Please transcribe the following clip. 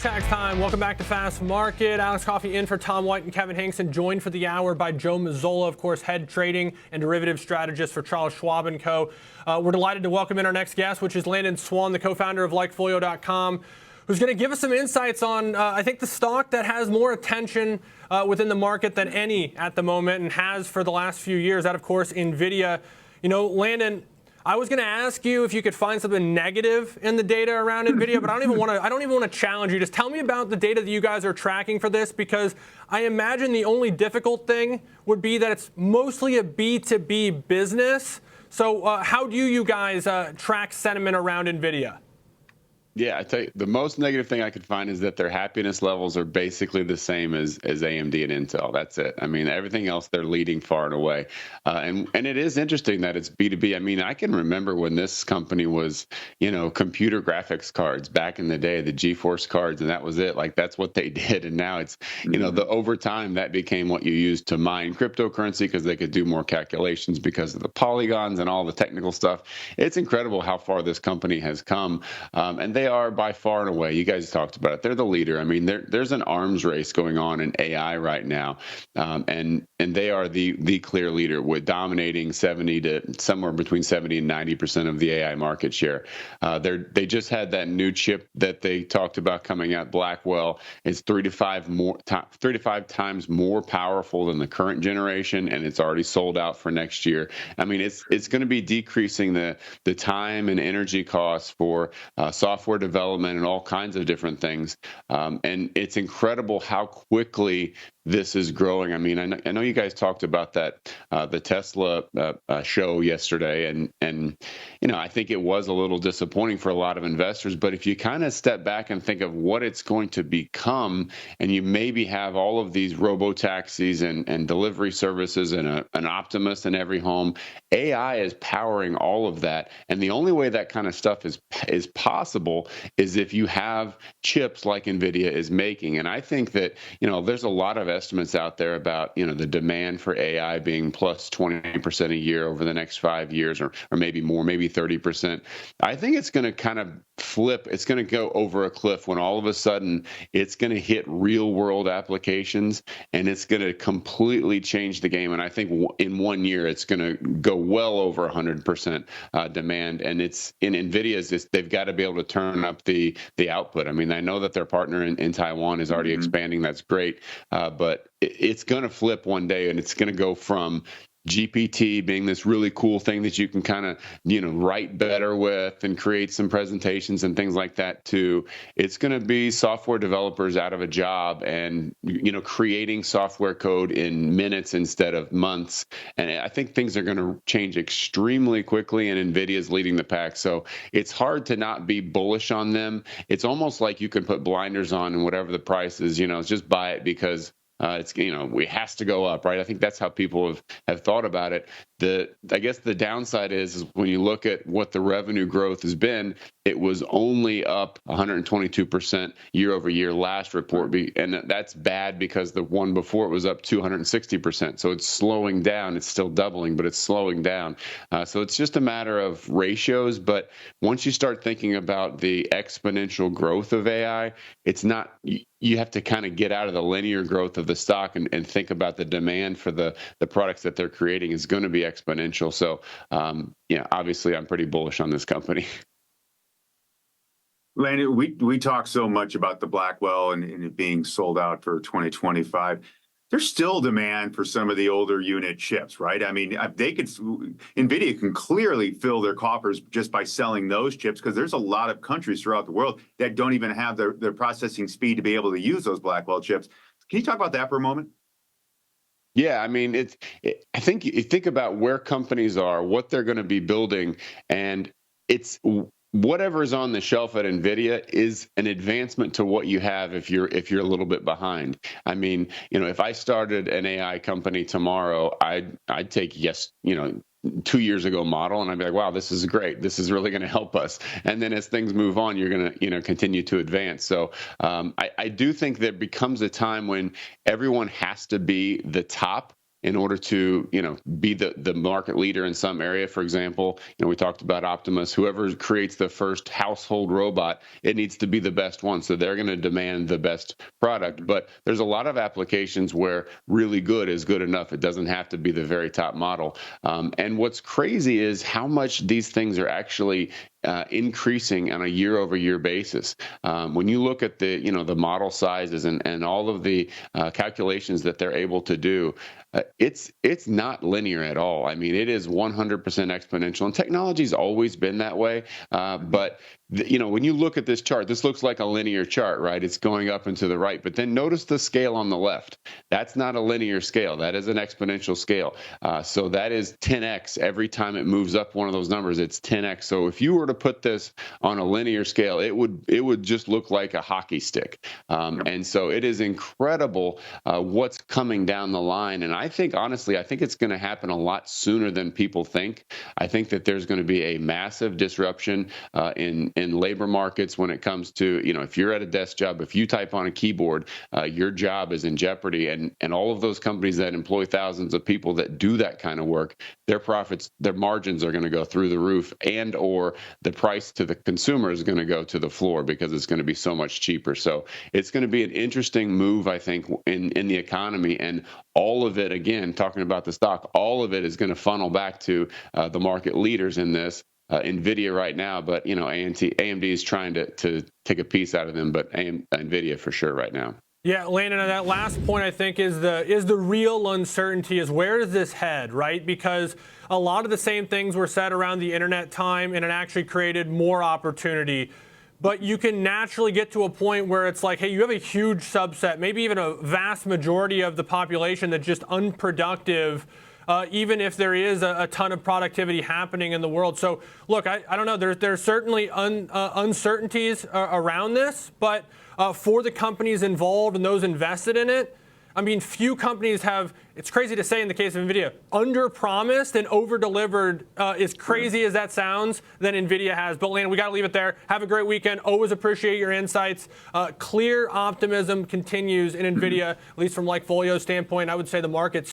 Hashtags time. Welcome back to Fast Market. Alex Coffey in for Tom White and Kevin Hinkson, joined for the hour by Joe Mazzola, of course, head trading and derivative strategist for Charles Schwab & Co. We're delighted to welcome in our next guest, which is Landon Swan, the co-founder of Likefolio.com, who's going to give us some insights on, I think, the stock that has more attention within the market than any at the moment and has for the last few years. That, of course, Nvidia. You know, Landon, I was going to ask you if you could find something negative in the data around Nvidia, but I don't even want to challenge you. Just tell me about the data that you guys are tracking for this, because I imagine the only difficult thing would be that it's mostly a B2B business. So how do you guys track sentiment around Nvidia? Yeah, I tell you, the most negative thing I could find is that their happiness levels are basically the same as AMD and Intel. That's it. I mean, everything else they're leading far and away. And it is interesting that it's B2B. I mean, I can remember when this company was, computer graphics cards back in the day, the GeForce cards, and that was it. Like, that's what they did. And now it's, over time that became what you use to mine cryptocurrency because they could do more calculations because of the polygons and all the technical stuff. It's incredible how far this company has come. And they are by far and away, you guys talked about it, they're the leader. I mean, there's an arms race going on in AI right now, and they are the clear leader with dominating somewhere between 70 and 90% of the AI market share. They just had that new chip that they talked about coming out, Blackwell. It's 3 to 5 times more powerful than the current generation, and it's already sold out for next year. I mean, it's going to be decreasing the time and energy costs for software development and all kinds of different things. And it's incredible how quickly this is growing. I mean, I know you guys talked about that, the Tesla show yesterday, and I think it was a little disappointing for a lot of investors. But if you kind of step back and think of what it's going to become, and you maybe have all of these robo-taxis and delivery services and an Optimus in every home, AI is powering all of that. And the only way that kind of stuff is possible is if you have chips like Nvidia is making. And I think that, there's a lot of estimates out there about, the demand for AI being plus 20% a year over the next 5 years, or maybe more, maybe 30%. I think it's going to kind of flip. It's going to go over a cliff when all of a sudden it's going to hit real world applications, and it's going to completely change the game. And I think in 1 year, it's going to go well over 100% demand. And it's in Nvidia's, they've got to be able to turn up the output. I mean, I know that their partner in Taiwan is already expanding. That's great. But it's going to flip one day, and it's going to go from GPT being this really cool thing that you can kind of, write better with and create some presentations and things like that, to it's going to be software developers out of a job and, creating software code in minutes instead of months. And I think things are going to change extremely quickly, and NVIDIA is leading the pack. So it's hard to not be bullish on them. It's almost like you can put blinders on, and whatever the price is, just buy it because it has to go up, right? I think that's how people have thought about it. I guess the downside is when you look at what the revenue growth has been, it was only up 122% year over year last report. And that's bad because the one before it was up 260%. So it's slowing down. It's still doubling, but it's slowing down. So it's just a matter of ratios. But once you start thinking about the exponential growth of AI, it's not, you have to kind of get out of the linear growth of the stock and think about the demand for the products that they're creating is going to be exponential. So, obviously I'm pretty bullish on this company. Landon, we talk so much about the Blackwell and it being sold out for 2025. There's still demand for some of the older unit chips, right? I mean, NVIDIA can clearly fill their coffers just by selling those chips, because there's a lot of countries throughout the world that don't even have their processing speed to be able to use those Blackwell chips. Can you talk about that for a moment? Yeah, I mean, I think you think about where companies are, what they're going to be building, and it's whatever's on the shelf at NVIDIA is an advancement to what you have if you're a little bit behind. I mean, if I started an AI company tomorrow, I'd take 2 years ago model, and I'd be like, wow, this is great. This is really going to help us. And then as things move on, you're going to, continue to advance. So I do think there becomes a time when everyone has to be the top in order to, be the market leader in some area. For example, we talked about Optimus. Whoever creates the first household robot, it needs to be the best one. So they're going to demand the best product. But there's a lot of applications where really good is good enough. It doesn't have to be the very top model. And what's crazy is how much these things are actually increasing on a year-over-year basis. When you look at the model sizes and all of the calculations that they're able to do, it's not linear at all. I mean, it is 100% exponential, and technology's always been that way. But when you look at this chart, this looks like a linear chart, right? It's going up and to the right. But then notice the scale on the left. That's not a linear scale. That is an exponential scale. So that is 10x. Every time it moves up one of those numbers, it's 10x. So if you were to put this on a linear scale, it would just look like a hockey stick. And so it is incredible what's coming down the line. And I think it's going to happen a lot sooner than people think. I think that there's going to be a massive disruption in labor markets when it comes to, if you're at a desk job, if you type on a keyboard, your job is in jeopardy. And all of those companies that employ thousands of people that do that kind of work, their profits, their margins are going to go through the roof, and or the price to the consumer is going to go to the floor because it's going to be so much cheaper. So it's going to be an interesting move, I think, in the economy. And all of it, again, talking about the stock, all of it is going to funnel back to the market leaders in this. Nvidia right now, but AMD is trying to take a piece out of them, but Nvidia for sure right now. Yeah, Landon, that last point I think is the real uncertainty is where does this head, right? Because a lot of the same things were said around the internet time, and it actually created more opportunity. But you can naturally get to a point where it's like, hey, you have a huge subset, maybe even a vast majority of the population that's just unproductive, even if there is a ton of productivity happening in the world. So, look, I don't know. There's certainly uncertainties around this, but for the companies involved and those invested in it, I mean, few companies have, it's crazy to say in the case of NVIDIA, under-promised and over-delivered, as crazy as that sounds, than NVIDIA has. But, Landon, we got to leave it there. Have a great weekend. Always appreciate your insights. Clear optimism continues in NVIDIA, at least from Like Folio's standpoint. I would say the market's